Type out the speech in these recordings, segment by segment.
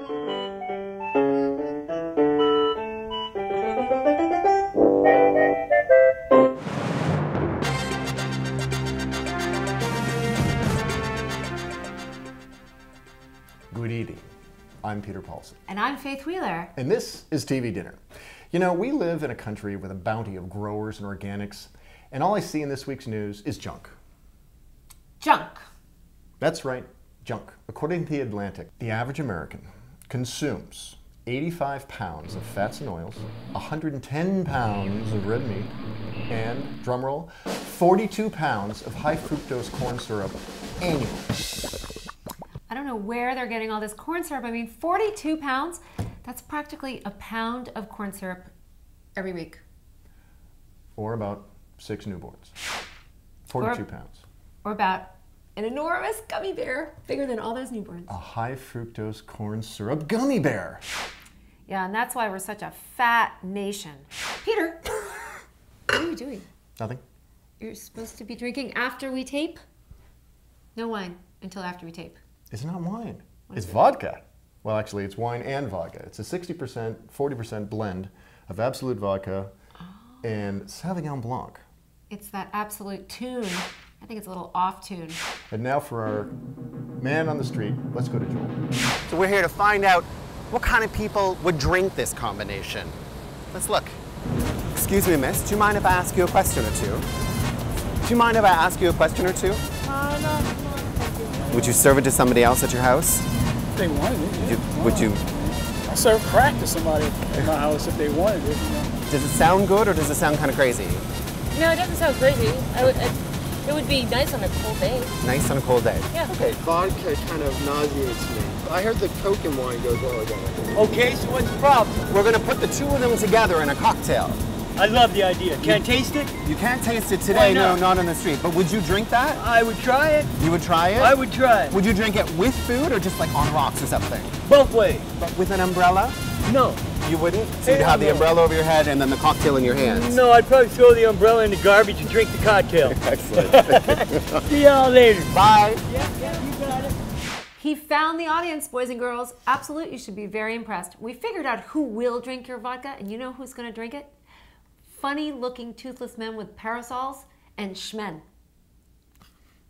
Good evening. I'm Peter Paulson. And I'm Faith Wheeler. And this is TV Dinner. You know, we live in a country with a bounty of growers and organics, and all I see in this week's news is junk. Junk. That's right, junk. According to The Atlantic, the average American consumes 85 pounds of fats and oils, 110 pounds of red meat, and, drumroll, 42 pounds of high fructose corn syrup annually. I don't know where they're getting all this corn syrup. I mean, 42 pounds? That's practically a pound of corn syrup every week. Or about 6 newborns. 42 pounds. Or about an enormous gummy bear, bigger than all those newborns. A high fructose corn syrup gummy bear. Yeah, and that's why we're such a fat nation. Peter, what are you doing? Nothing. You're supposed to be drinking after we tape? No wine until after we tape. It's not wine. It's vodka. Well, actually, it's wine and vodka. It's a 60%, 40% blend of Absolut vodka and Sauvignon Blanc. It's that Absolut tune. I think it's a little off tune. And now for our man on the street, let's go to Joel. So we're here to find out what kind of people would drink this combination. Let's look. Excuse me, miss, do you mind if I ask you a question or two? Do you mind if I ask you a question or two? No. Would you serve it to somebody else at your house? If they wanted it, yeah. Would you? I'll serve crack to somebody at my house if they wanted it. You know. Does it sound good or does it sound kind of crazy? No, it doesn't sound crazy. It would be nice on a cold day. Nice on a cold day. Yeah. Okay, vodka kind of nauseates me. I heard the Coke and wine goes well together. Okay, so what's the problem? We're gonna put the two of them together in a cocktail. I love the idea. Can I taste it? You can't taste it Why today, no, not? not on the street. But would you drink that? I would try it. You would try it? I would try it. Would you drink it with food or just like on rocks or something? Both ways. But with an umbrella? No. You wouldn't? So you'd have the umbrella over your head and then the cocktail in your hands? No, I'd probably throw the umbrella in the garbage and drink the cocktail. Excellent. See y'all later. Bye. Yeah, you got it. He found the audience, boys and girls. Absolute, you should be very impressed. We figured out who will drink your vodka, and you know who's going to drink it? Funny-looking toothless men with parasols and shmen.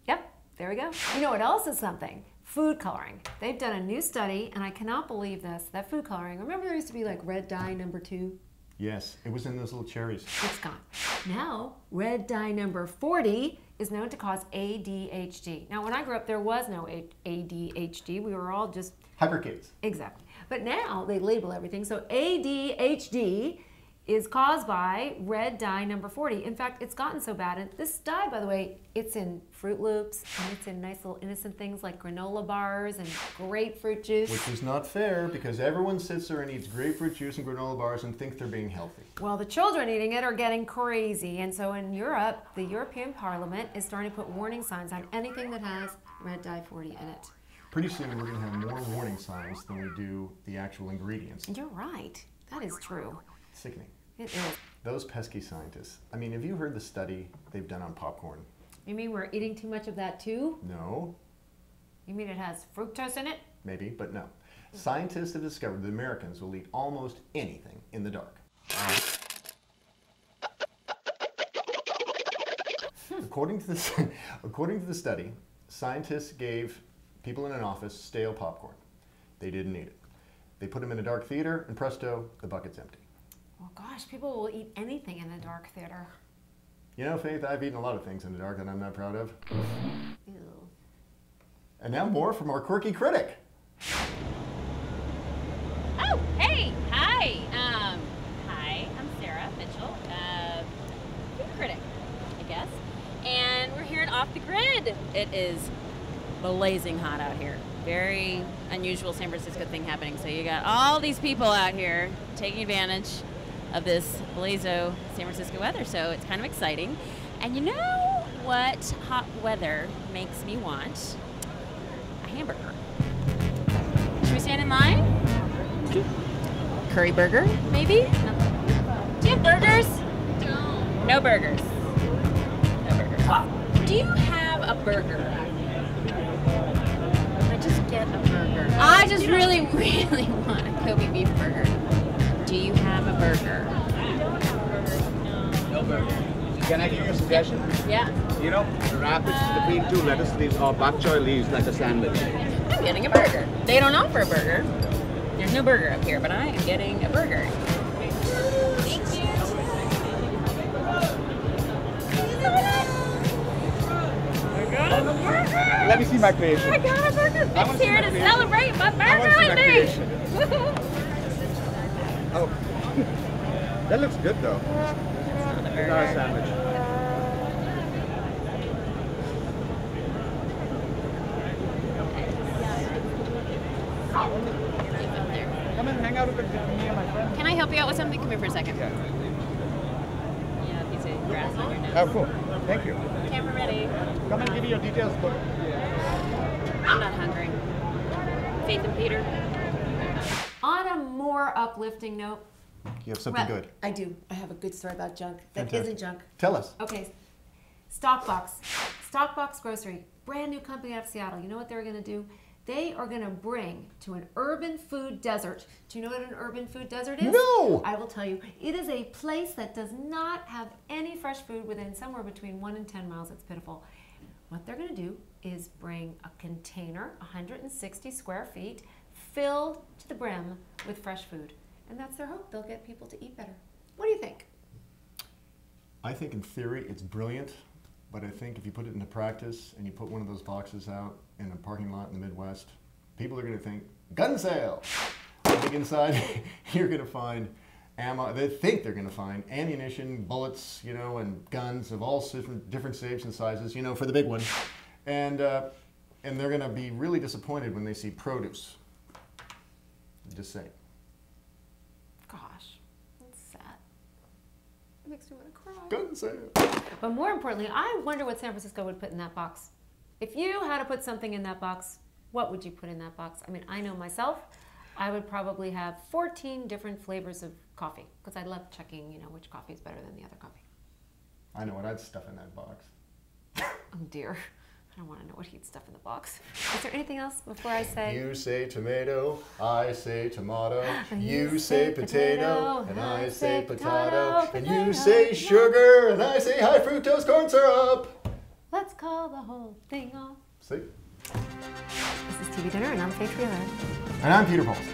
Yep, there we go. You know what else is something? Food coloring. They've done a new study, and I cannot believe this, that food coloring, remember there used to be like red dye number 2? Yes, it was in those little cherries. It's gone. Now, red dye number 40 is known to cause ADHD. Now, when I grew up, there was no ADHD. We were all just... Hyper kids. Exactly. But now they label everything. So ADHD is caused by red dye number 40. In fact, it's gotten so bad. And this dye, by the way, it's in Fruit Loops, and it's in nice little innocent things like granola bars and grapefruit juice. Which is not fair because everyone sits there and eats grapefruit juice and granola bars and thinks they're being healthy. Well, the children eating it are getting crazy. And so in Europe, the European Parliament is starting to put warning signs on anything that has red dye 40 in it. Pretty soon we're going to have more warning signs than we do the actual ingredients. And you're right. That is true. Sickening. It is. Those pesky scientists. I mean, have you heard the study they've done on popcorn? You mean we're eating too much of that too? No. You mean it has fructose in it? Maybe, but no. Scientists have discovered that Americans will eat almost anything in the dark. According to the study, scientists gave people in an office stale popcorn. They didn't eat it. They put them in a dark theater, and presto, the bucket's empty. Well, gosh, people will eat anything in the dark theater. You know, Faith, I've eaten a lot of things in the dark that I'm not proud of. Ew. And now more from our quirky critic. Oh, hey, hi. Hi, I'm Sarah Mitchell, food critic, I guess. And we're here at Off the Grid. It is blazing hot out here. Very unusual San Francisco thing happening. So you got all these people out here taking advantage of this blazo San Francisco weather. So it's kind of exciting. And you know what hot weather makes me want? A hamburger. Should we stand in line? Curry burger, maybe? No. Do you have burgers? No burgers. No burgers. Do you have a burger? I just get a burger. I I just really, really want a Kobe beef burger. Do you have a burger? No burger. Can I give you a suggestion? Yeah. You know, wrap it between 2 lettuce leaves or bok choy leaves like a sandwich. I'm getting a burger. They don't offer a burger. There's no burger up here, but I am getting a burger. Thank you. Let me see my creation. I got a burger. It's here to celebrate my burger see with my me. creation. Oh, that looks good though. It's not a sandwich. Come and hang out with me and my friend. Can I help you out with something? Come here for a second. Yeah, a piece of grass on your nose. Oh, cool. Thank you. Camera ready. Come and give me your details. I'm not hungry. Faith and Peter. On a more uplifting note, You have something well, good. I do. I have a good story about junk that Fantastic. not junk. Tell us. Okay, Stockbox. Stockbox Grocery, brand new company out of Seattle. You know what they're going to do? They are going to bring to an urban food desert. Do you know what an urban food desert is? No! I will tell you. It is a place that does not have any fresh food within somewhere between 1 and 10 miles. It's pitiful. What they're going to do is bring a container, 160 square feet, filled to the brim with fresh food. And that's their hope. They'll get people to eat better. What do you think? I think in theory it's brilliant, but I think if you put it into practice and you put one of those boxes out in a parking lot in the Midwest, people are going to think, gun sale! I think inside you're going to find ammo. They think they're going to find ammunition, bullets, you know, and guns of all different shapes and sizes, you know, for the big one. And they're going to be really disappointed when they see produce. Just saying. Gosh, that's sad. It makes me want to cry. Gun sale! But more importantly, I wonder what San Francisco would put in that box. If you had to put something in that box, what would you put in that box? I mean, I know myself, I would probably have 14 different flavors of coffee because I love checking, you know, which coffee is better than the other coffee. I know what I'd stuff in that box. Oh dear, I don't want to know what he'd stuff in the box. Is there anything else before I say? You say tomato, I say tomato. And You say potato, and I say potato. And you say sugar, and I say high fructose corn syrup. Let's call the whole thing off. See? This is TV Dinner, and I'm Faith Wheeler. And I'm Peter Paulson.